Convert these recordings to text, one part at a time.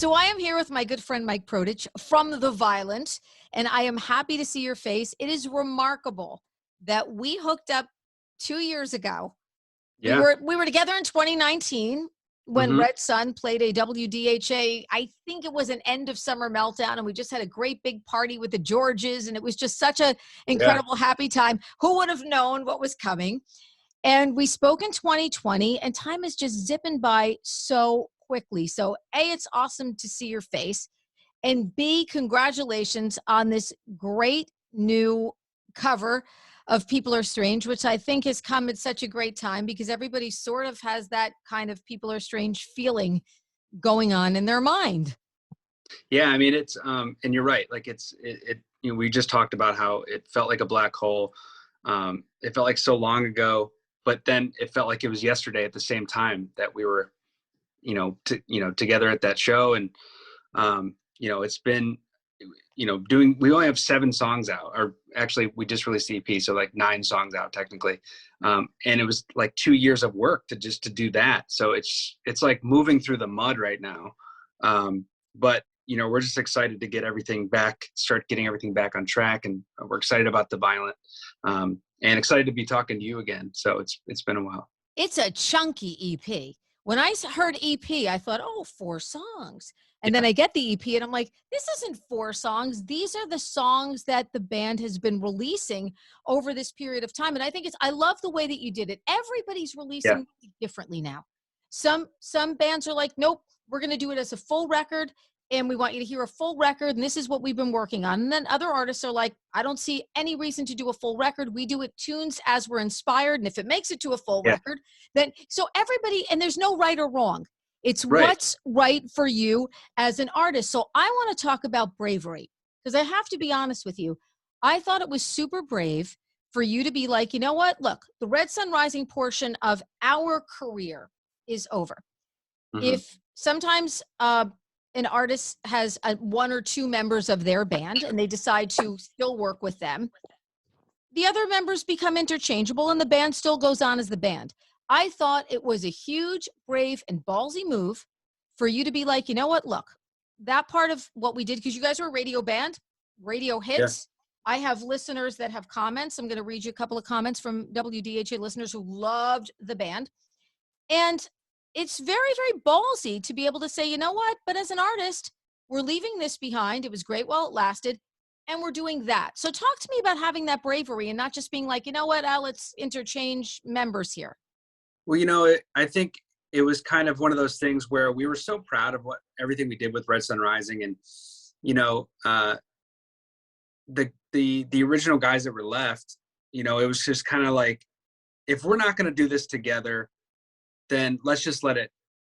So I am here with my good friend, Mike Protich from The Violent, and I am happy to see your face. It is remarkable that we hooked up 2 years ago. We Yeah. were we were together in 2019 when Mhm. Red Sun played a WDHA. I think it was an end of summer meltdown, and we just had a great big party with the Georges, and it was just such a Yeah. incredible happy time. Who would have known what was coming? And we spoke in 2020, and time is just zipping by so quickly. So, A, it's awesome to see your face. And B, congratulations on this great new cover of People Are Strange, which I think has come at such a great time because everybody sort of has that kind of People Are Strange feeling going on in their mind. Yeah, I mean, it's and you're right. Like we just talked about how it felt like a black hole. It felt like so long ago, but then it felt like it was yesterday at the same time that we were, together at that show. And it's been, we only have 7 songs out, or actually we just released the EP, so like 9 songs out technically. And it was like 2 years of work to do that. So it's like moving through the mud right now. But we're just excited to start getting everything back on track. And we're excited about The Violent, and excited to be talking to you again. So it's been a while. It's a chunky EP. When I heard EP, I thought, oh, 4 songs. And then Yeah. I get the EP and I'm like, this isn't 4 songs. These are the songs that the band has been releasing over this period of time. And I love the way that you did it. Everybody's Yeah. releasing differently now. Some bands are like, nope, we're going to do it as a full record. And we want you to hear a full record. And this is what we've been working on. And then other artists are like, I don't see any reason to do a full record. We do it tunes as we're inspired. And if it makes it to a full Yeah. record, then so everybody, and there's no right or wrong. It's Right. what's right for you as an artist. So I want to talk about bravery because I have to be honest with you. I thought it was super brave for you to be like, you know what? Look, the Red Sun Rising portion of our career is over. Mhm. If sometimes an artist has 1 or 2 members of their band and they decide to still work with them, the other members become interchangeable and the band still goes on as the band. I thought it was a huge, brave, and ballsy move for you to be like, you know what? Look, that part of what we did, because you guys were a radio band, radio Yeah. hits. I have listeners that have comments. I'm going to read you a couple of comments from WDHA listeners who loved the band. And it's very, very ballsy to be able to say, you know what? But as an artist, we're leaving this behind. It was great while it lasted. And we're doing that. So talk to me about having that bravery and not just being like, you know what, Al, let's interchange members here. Well, I think it was kind of one of those things where we were so proud of everything we did with Red Sun Rising, and the original guys that were left, it was just kind of like, if we're not going to do this together, then let's just let it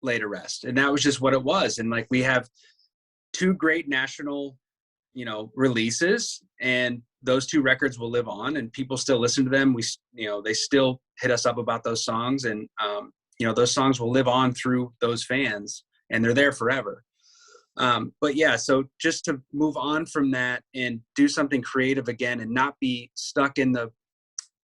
lay to rest. And that was just what it was. And like, we have 2 great national, releases, and those 2 records will live on and people still listen to them. They still hit us up about those songs, and, those songs will live on through those fans and they're there forever. But yeah, so just to move on from that and do something creative again and not be stuck in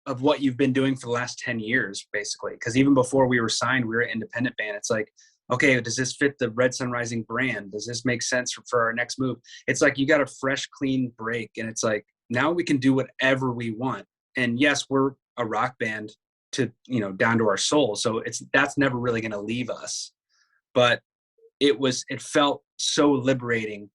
of what you've been doing for the last 10 years, basically. Because even before we were signed, we were an independent band. It's like, okay, does this fit the Red Sun Rising brand? Does this make sense for our next move? It's like you got a fresh, clean break. And it's like, now we can do whatever we want. And yes, we're a rock band to, down to our soul. So that's never really going to leave us. But it felt so liberating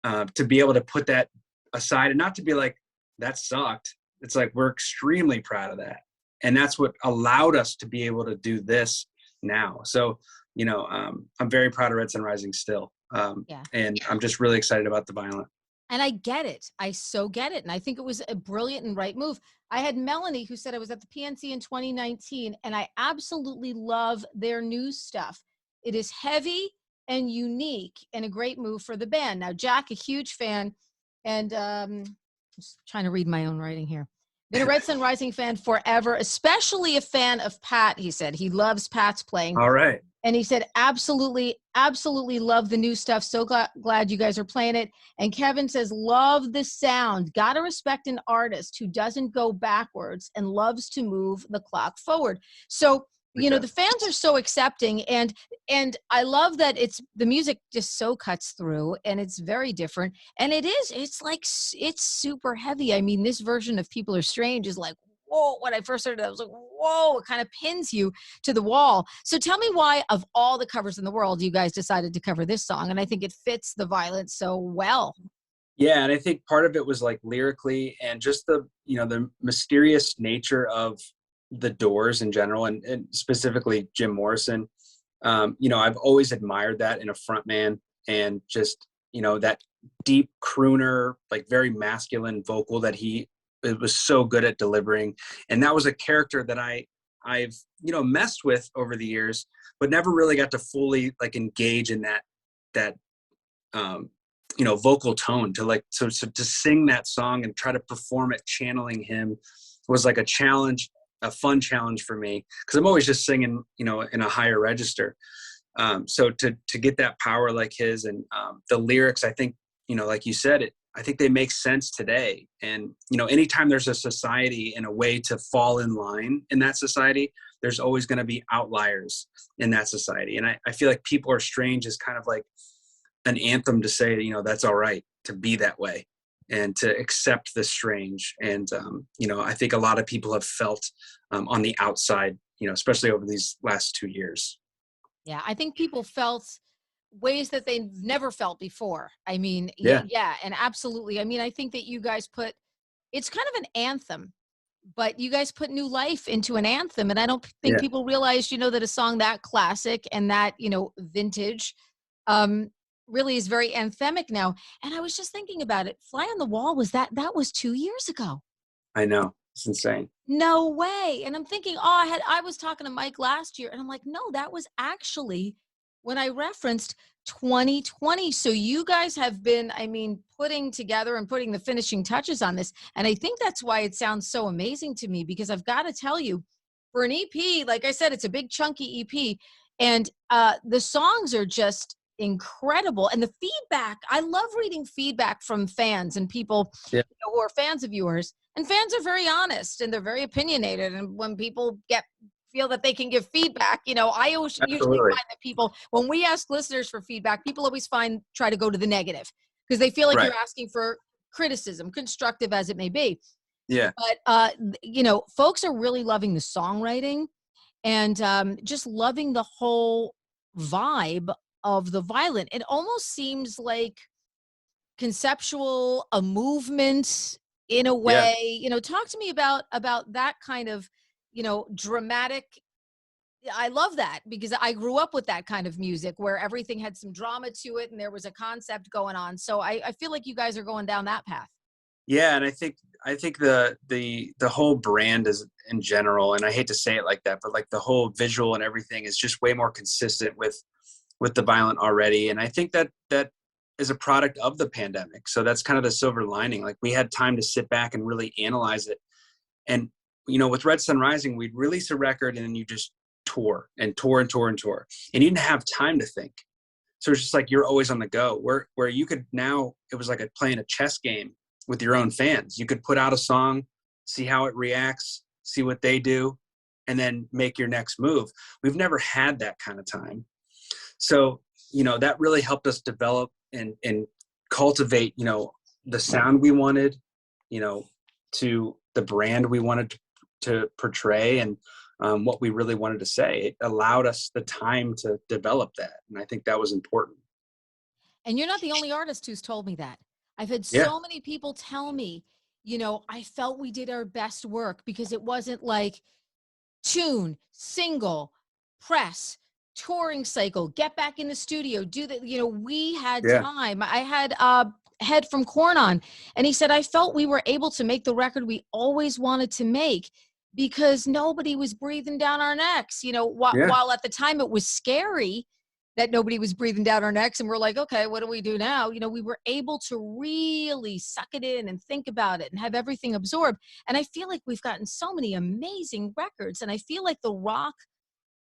to be able to put that aside and not to be like, that sucked. It's like, we're extremely proud of that. And that's what allowed us to be able to do this now. So, I'm very proud of Red Sun Rising still. And I'm just really excited about The Violent. And I get it. I so get it. And I think it was a brilliant and right move. I had Melanie who said I was at the PNC in 2019, and I absolutely love their new stuff. It is heavy and unique and a great move for the band. Now, Jack, a huge fan, and just trying to read my own writing here. Been a Red Sun Rising fan forever, especially a fan of Pat, he said. He loves Pat's playing. All right. And he said, absolutely, absolutely love the new stuff. So glad you guys are playing it. And Kevin says, love the sound. Got to respect an artist who doesn't go backwards and loves to move the clock forward. So you know, the fans are so accepting, and I love that the music just so cuts through, and it's very different, and it's like it's super heavy. I mean, this version of People Are Strange is like, whoa. When I first heard it, I was like, whoa, it kind of pins you to the wall. So tell me why, of all the covers in the world, you guys decided to cover this song, and I think it fits the Violence so well. Yeah, and I think part of it was like lyrically and just the, you know, the mysterious nature of the Doors in general, and specifically Jim Morrison. You know, I've always admired that in a frontman, and just, you know, that deep crooner, like very masculine vocal that it was so good at delivering. And that was a character that I've, you know, messed with over the years, but never really got to fully like engage in that um, you know, vocal tone to like, so to sing that song and try to perform it channeling him was like a challenge, a fun challenge for me, because I'm always just singing, you know, in a higher register. So to get that power like his, and the lyrics, I think, you know, like you said, I think they make sense today. And, you know, anytime there's a society and a way to fall in line in that society, there's always going to be outliers in that society. And I feel like People Are Strange is kind of like an anthem to say, you know, that's all right to be that way and to accept the strange. And, you know, I think a lot of people have felt on the outside, you know, especially over these last 2 years. Yeah, I think people felt ways that they never felt before. I mean, yeah, Yeah. yeah, and absolutely. I mean, I think that you guys it's kind of an anthem, but you guys put new life into an anthem, and I don't think Yeah. people realize, you know, that a song that classic and that, you know, vintage, um, really is very anthemic now. And I was just thinking about it. Fly on the Wall that was 2 years ago. I know. It's insane. No way. And I'm thinking, oh, I was talking to Mike last year, and I'm like, no, that was actually when I referenced 2020. So you guys have been, I mean, putting together and putting the finishing touches on this. And I think that's why it sounds so amazing to me, because I've got to tell you, for an EP, like I said, it's a big chunky EP. And the songs are just incredible. And the feedback, I love reading feedback from fans and people, Yeah. you know, who are fans of yours. And fans are very honest and they're very opinionated. And when people feel that they can give feedback, you know, I usually Absolutely. find that people, when we ask listeners for feedback, people always try to go to the negative, because they feel like Right. you're asking for criticism, constructive as it may be. Yeah. But you know, folks are really loving the songwriting, and just loving the whole vibe of the Violent. It almost seems like conceptual, a movement in a Yeah. way. You know, talk to me about that kind of, you know, dramatic. I love that, because I grew up with that kind of music where everything had some drama to it and there was a concept going on. So I feel like you guys are going down that path. Yeah. And I think the whole brand is in general, and I hate to say it like that, but like the whole visual and everything is just way more consistent with the Violent already. And I think that is a product of the pandemic. So that's kind of the silver lining. Like, we had time to sit back and really analyze it. And, you know, with Red Sun Rising, we'd release a record and then you just tour and tour and tour and tour. And you didn't have time to think. So it's just like you're always on the go. Where you could now, it was like playing a chess game with your own fans. You could put out a song, see how it reacts, see what they do, and then make your next move. We've never had that kind of time. So, you know, that really helped us develop and cultivate, you know, the sound we wanted, you know, to the brand we wanted to portray, and what we really wanted to say. It allowed us the time to develop that. And I think that was important. And you're not the only artist who's told me that. I've had Yeah. so many people tell me, you know, I felt we did our best work because it wasn't like tune, single, press, touring cycle, get back in the studio, do that. You know, we had Yeah. time. I had Head from Corn on, and he said, I felt we were able to make the record we always wanted to make because nobody was breathing down our necks. You know, Yeah. while at the time it was scary that nobody was breathing down our necks, and we're like, okay, what do we do now? You know, we were able to really suck it in and think about it and have everything absorbed. And I feel like we've gotten so many amazing records, and I feel like the rock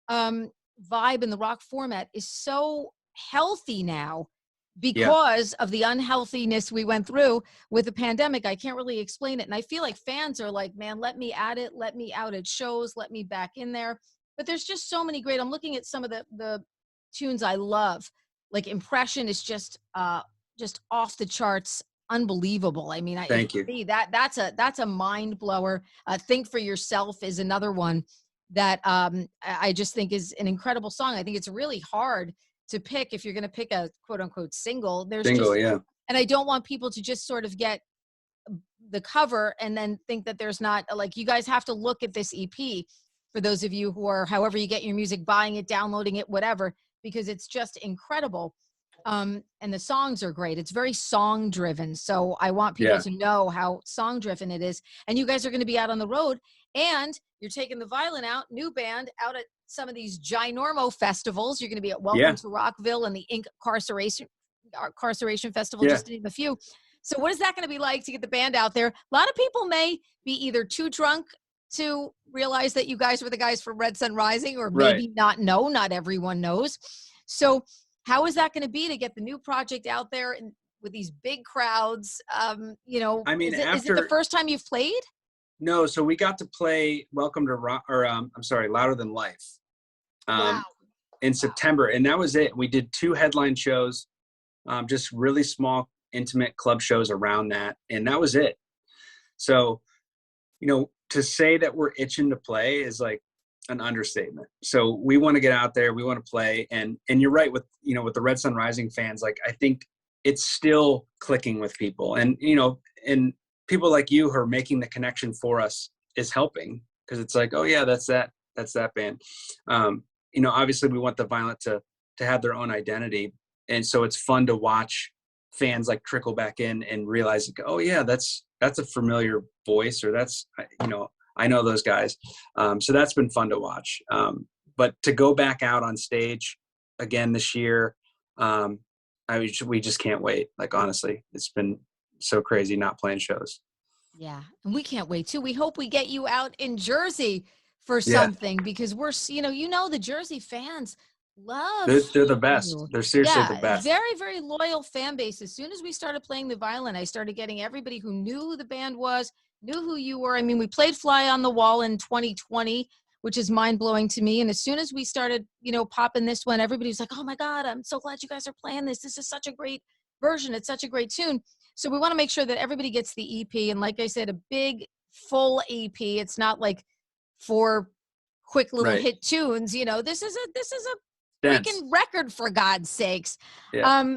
vibe and the rock format is so healthy now Yeah. because of the unhealthiness we went through with the pandemic. I can't really explain it. And I feel like fans are like, man, let me at it, let me out at shows, let me back in there. but there's just so many great. I'm looking at some of the tunes I love. Like Impression is just off the charts, unbelievable. I mean, Thank for you. me, that's a mind blower. Think for Yourself is another one that I just think is an incredible song. I think it's really hard to pick if you're going to pick a quote unquote single. There's Single, just, yeah. and I don't want people to just sort of get the cover and then think that there's not, like, you guys have to look at this EP, for those of you who are, however you get your music, buying it, downloading it, whatever, because it's just incredible. And the songs are great. It's very song driven. So I want people Yeah. to know how song driven it is. And you guys are going to be out on the road, and you're taking the violin out, new band, out at some of these ginormo festivals. You're going to be at Welcome Yeah. to Rockville and the Incarceration Festival, Yeah. just to name a few. So what is that going to be like to get the band out there? A lot of people may be either too drunk to realize that you guys were the guys from Red Sun Rising, or maybe not know. Not everyone knows. So how is that going to be to get the new project out there and with these big crowds? You know, I mean, is it the first time you've played? No, so we got to play Welcome to Rock, or I'm sorry, Louder Than Life, Wow. in September, and that was it. We did 2 headline shows, just really small, intimate club shows around that, and that was it. So, you know, to say that we're itching to play is like an understatement. So we want to get out there, we want to play, and you're right with, you know, with the Red Sun Rising fans, like, I think it's still clicking with people, and, you know, and people like you who are making the connection for us is helping, because it's like, oh yeah, that's that band. You know, obviously we want the Violent to have their own identity, and so it's fun to watch fans like trickle back in and realize, like, oh yeah, that's a familiar voice, or that's, you know, I know those guys. So that's been fun to watch. But to go back out on stage again this year, we just can't wait. Like, honestly, it's been so crazy not playing shows. Yeah, and we can't wait too. We hope we get you out in Jersey for something, because we're, you know, the Jersey fans love They're the best. you. They're seriously the best. Very, very loyal fan base. As soon as we started playing the violin, I started getting everybody who knew who the band was, knew who you were. I mean, we played Fly on the Wall in 2020, which is mind-blowing to me. And as soon as we started, you know, popping this one, everybody was like, oh my God, I'm so glad you guys are playing this. This is such a great version. It's such a great tune. So we want to make sure that everybody gets the EP. And like I said, a big, full EP. It's not like 4 quick little hit tunes. You know, this is a freaking record, for God's sakes. Yeah.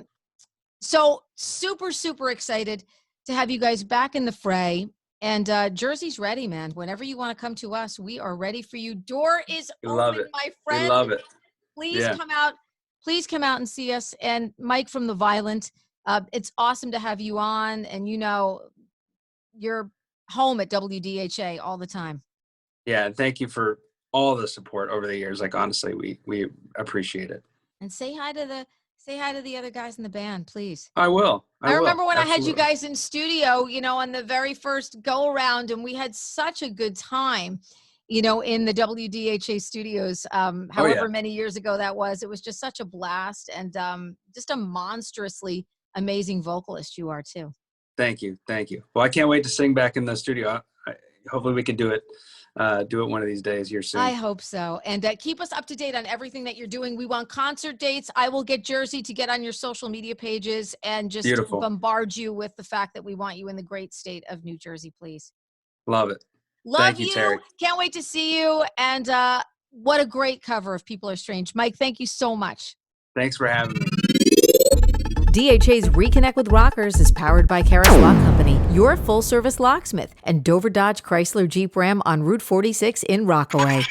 So super, super excited to have you guys back in the fray. And Jersey's ready, man. Whenever you want to come to us, we are ready for you. Door is open, my friend. We love it. Please come out. Please come out and see us. And Mike from The Violent, it's awesome to have you on. And, you know, you're home at WDHA all the time. Yeah, and thank you for all the support over the years. Like, honestly, we appreciate it. And say hi to the other guys in the band, please. I will. I remember when I had you guys in studio, you know, on the very first go around, and we had such a good time, you know, in the WDHA studios, however many years ago that was. It was just such a blast, and just a monstrously amazing vocalist you are too. Thank you. Well, I can't wait to sing back in the studio. Hopefully we can do it one of these days here soon. I hope so. And keep us up to date on everything that you're doing. We want concert dates. I will get Jersey to get on your social media pages and just bombard you with the fact that we want you in the great state of New Jersey, please. Love it. Thank you, Terrie. Can't wait to see you. And what a great cover of People Are Strange. Mike, thank you so much. Thanks for having me. DHA's Reconnect with Rockers is powered by Karis Lock Company, your full-service locksmith, and Dover Dodge Chrysler Jeep Ram on Route 46 in Rockaway.